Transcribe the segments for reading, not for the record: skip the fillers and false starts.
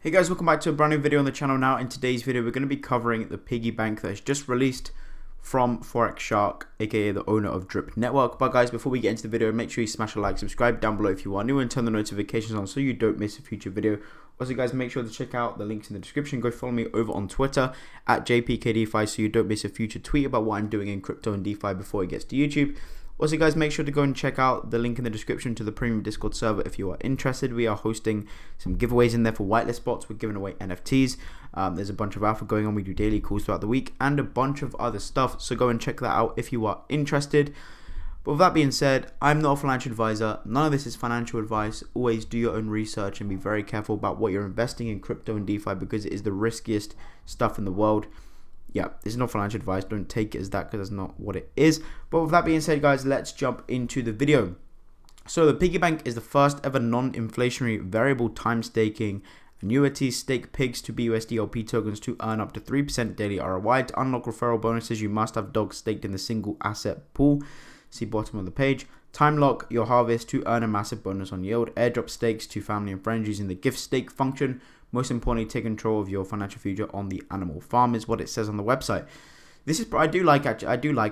Hey guys, welcome back to a brand new video on the channel. Now in today's video we're going to be covering the piggy bank that is just released from Forex Shark, aka the owner of Drip Network. But guys, before we get into the video, make sure you smash a like, subscribe down below if you are new, and turn the notifications on so you don't miss a future video. Also guys, make sure to check out the links in the description. Go follow me over on Twitter at JPKDeFi so you don't miss a future tweet about what I'm doing in crypto and DeFi before it gets to YouTube. Also guys, make sure to go and check out the link in the description to the premium Discord server if you are interested. We are hosting some giveaways in there for whitelist bots. We're giving away NFTs. There's a bunch of alpha going on. We do daily calls throughout the week and a bunch of other stuff. So go and check that out if you are interested. But with that being said, I'm not a financial advisor. None of this is financial advice. Always do your own research and be very careful about what you're investing in crypto and DeFi because it is the riskiest stuff in the world. Yeah, this is not financial advice. Don't take it as that because that's not what it is. But with that being said, guys, let's jump into the video. So the piggy bank is the first ever non-inflationary variable time staking annuity. Stake pigs to BUSD LP tokens to earn up to 3% daily ROI. To unlock referral bonuses, you must have dogs staked in the single asset pool. See bottom of the page. Time lock your harvest to earn a massive bonus on yield. Airdrop stakes to family and friends using the gift stake function. Most importantly, take control of your financial future on the animal farm is what it says on the website. This is I do like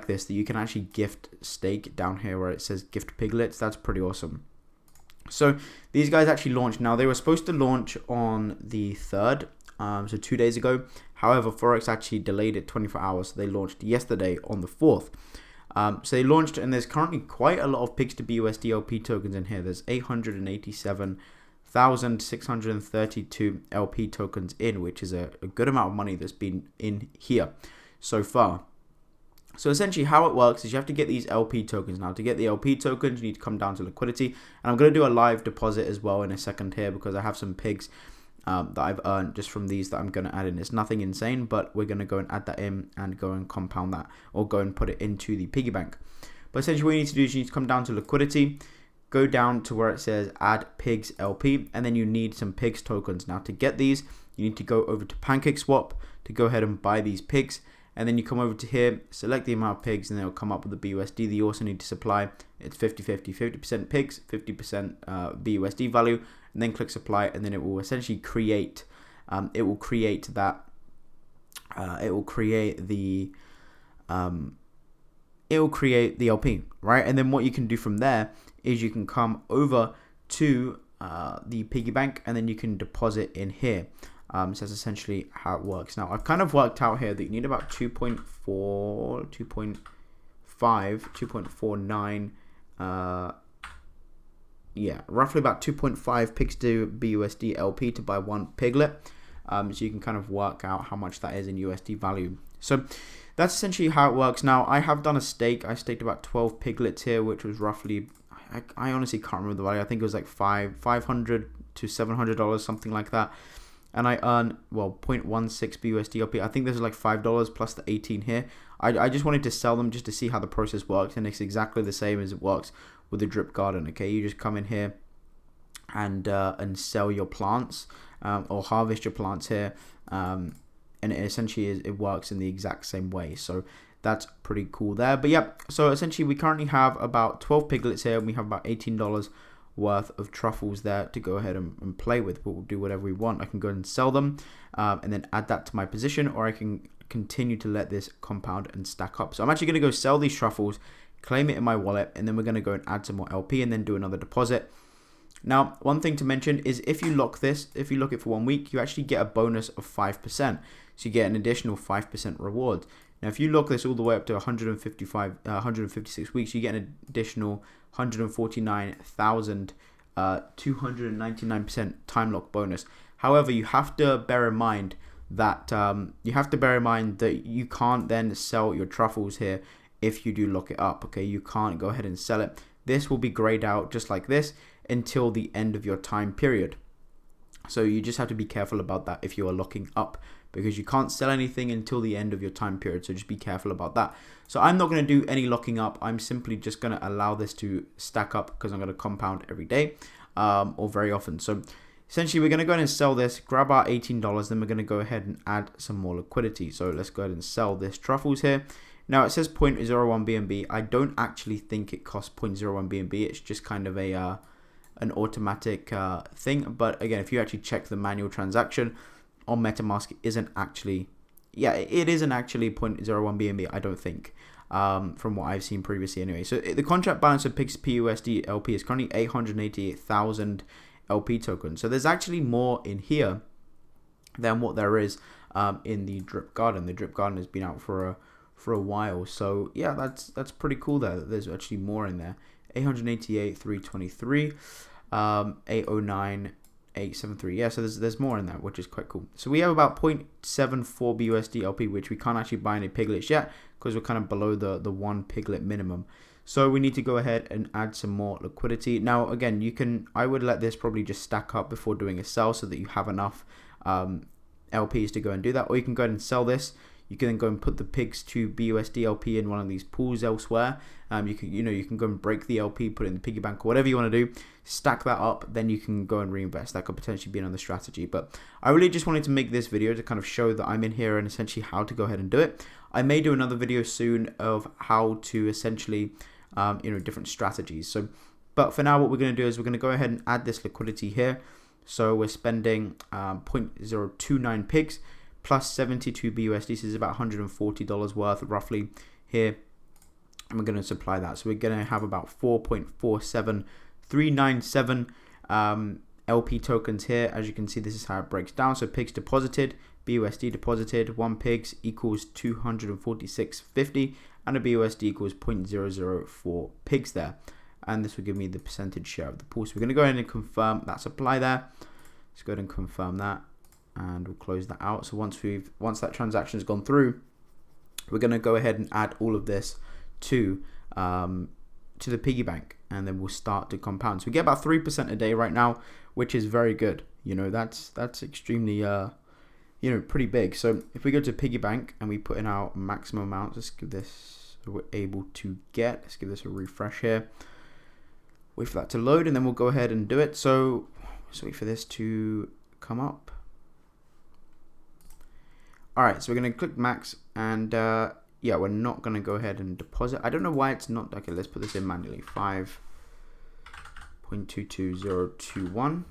this that you can actually gift stake down here where it says gift piglets. That's pretty awesome. So these guys actually launched. Now they were supposed to launch on the 3rd, so 2 days ago. However, Forex actually delayed it 24 hours. So they launched yesterday on the 4th. So they launched, and there's currently quite a lot of pigs to BUSD LP tokens in here. There's 887,632 LP tokens in, which is a good amount of money that's been in here so far. So essentially how it works is you have to get these LP tokens. Now to get the LP tokens, you need to come down to liquidity. And I'm going to do a live deposit as well in a second here because I have some pigs that I've earned just from these that I'm going to add in. It's nothing insane, but we're going to go and add that in and go and compound that or go and put it into the piggy bank. But essentially what you need to do is you need to come down to liquidity, go down to where it says add pigs LP, and then you need some pigs tokens. Now to get these, you need to go over to PancakeSwap to go ahead and buy these pigs. And then you come over to here, select the amount of pigs, and it'll come up with the BUSD that you also need to supply. It's 50-50, 50% pigs, 50% BUSD value, and then click supply, and then it will essentially create. It will create the LP, right? And then what you can do from there is you can come over to the piggy bank, and then you can deposit in here. So that's essentially how it works. Now I've kind of worked out here that you need about 2.4, 2.5, 2.49, yeah, roughly about 2.5 pigs to BUSD LP to buy one piglet. So you can kind of work out how much that is in USD value. So that's essentially how it works. Now I have done a stake. I staked about 12 piglets here, which was roughly, I honestly can't remember the value. I think it was like $500 to $700, something like that. And I earn, well, 0.16 BUSD LP. I think this is like $5 plus the 18 here. I just wanted to sell them just to see how the process works. And it's exactly the same as it works with the drip garden. Okay, you just come in here and sell your plants or harvest your plants here. And it essentially it works in the exact same way. So that's pretty cool there. But yeah, so essentially we currently have about 12 piglets here. And we have about $18 worth of truffles there to go ahead and play with. We'll do whatever we want. I can go and sell them and then add that to my position, or I can continue to let this compound and stack up. So I'm actually going to go sell these truffles, claim it in my wallet, and then we're going to go and add some more LP and then do another deposit. Now, one thing to mention is if you lock this, if you lock it for 1 week, you actually get a bonus of 5%. So you get an additional 5% reward. Now, if you lock this all the way up to 156 weeks, you get an additional 149,299% time lock bonus. However, you have to bear in mind that you can't then sell your truffles here if you do lock it up. Okay, you can't go ahead and sell it. This will be grayed out just like this until the end of your time period. So you just have to be careful about that if you are locking up, because you can't sell anything until the end of your time period. So just be careful about that. So I'm not going to do any locking up. I'm simply just going to allow this to stack up because I'm going to compound every day or very often. So essentially we're going to go ahead and sell this, grab our $18, then we're going to go ahead and add some more liquidity. So let's go ahead and sell this truffles here. Now it says 0.01 BNB. I don't actually think it costs 0.01 BNB. It's just kind of a an automatic thing. But again, if you actually check the manual transaction on MetaMask, it isn't actually, yeah, it isn't actually 0.01 BNB, I don't think, from what I've seen previously anyway. So the contract balance of Pig's PUSD LP is currently 888,000 LP tokens. So there's actually more in here than what there is in the Drip Garden. The Drip Garden has been out for a while, so yeah, that's pretty cool there. There's actually more in there. 888, 323, 809, 873. Yeah, so there's more in there, which is quite cool. So we have about 0.74 BUSD LP, which we can't actually buy any piglets yet because we're kind of below the 1 piglet minimum. So we need to go ahead and add some more liquidity. Now again, I would let this probably just stack up before doing a sell so that you have enough LPs to go and do that, or you can go ahead and sell this. You can then go and put the pigs to BUSD LP in one of these pools elsewhere. You can go and break the LP, put it in the piggy bank, or whatever you want to do. Stack that up, then you can go and reinvest. That could potentially be another strategy. But I really just wanted to make this video to kind of show that I'm in here and essentially how to go ahead and do it. I may do another video soon of how to essentially, different strategies. But for now, what we're going to do is we're going to go ahead and add this liquidity here. So we're spending 0.029 pigs plus 72 BUSD. This is about $140 worth roughly here. And we're going to supply that. So we're going to have about 4.47397 LP tokens here. As you can see, this is how it breaks down. So pigs deposited, BUSD deposited, 1 pigs equals 246.50, and a BUSD equals 0.004 pigs there. And this will give me the percentage share of the pool. So we're going to go ahead and confirm that supply there. Let's go ahead and confirm that, and we'll close that out. So once that transaction has gone through, we're going to go ahead and add all of this to the piggy bank, and then we'll start to compound. So we get about 3% a day right now, which is very good. That's extremely pretty big. So if we go to piggy bank and we put in our maximum amount, let's give this, we're able to get, let's give this a refresh here. Wait for that to load, and then we'll go ahead and do it. So let's wait for this to come up. All right, so we're going to click max, and yeah, we're not going to go ahead and deposit. I don't know why it's not. Okay, let's put this in manually. 5.22021,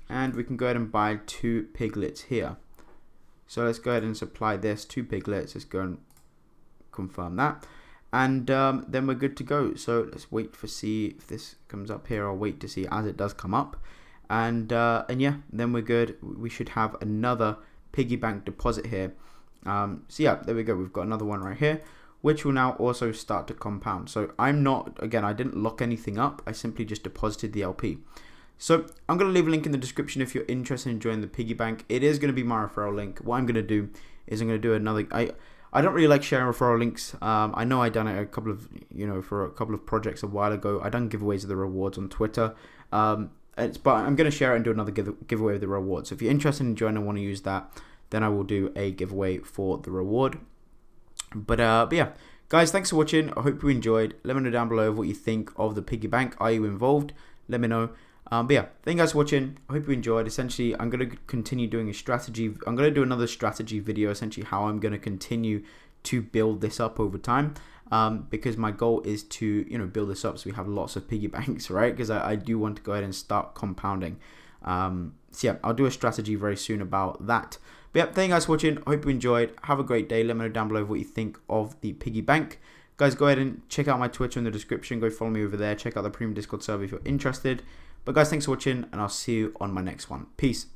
and we can go ahead and buy 2 piglets here. So let's go ahead and supply this 2 piglets. Let's go and confirm that. And then we're good to go. So let's wait for see if this comes up here. I'll wait to see as it does come up, and yeah, then we're good. We should have another piggy bank deposit here. So yeah, there we go. We've got another one right here, which will now also start to compound. So I didn't lock anything up. I simply just deposited the LP. So I'm going to leave a link in the description if you're interested in joining the piggy bank. It is going to be my referral link. What I'm going to do is I'm going to do another. I don't really like sharing referral links. I know I done it for a couple of projects a while ago. I done giveaways of the rewards on Twitter. But I'm going to share it and do another giveaway of the rewards. So if you're interested in joining and want to use that, then I will do a giveaway for the reward. But yeah, guys, thanks for watching. I hope you enjoyed. Let me know down below what you think of the piggy bank. Are you involved? Let me know. But yeah, thank you guys for watching. I hope you enjoyed. Essentially, I'm going to continue doing a strategy. I'm going to do another strategy video, essentially how I'm going to continue to build this up over time. Because my goal is to, build this up so we have lots of piggy banks, right? Because I do want to go ahead and start compounding. So yeah, I'll do a strategy very soon about that. But yeah, thank you guys for watching. I hope you enjoyed. Have a great day. Let me know down below what you think of the piggy bank. Guys, go ahead and check out my Twitter in the description. Go follow me over there. Check out the premium Discord server if you're interested. But guys, thanks for watching, and I'll see you on my next one. Peace.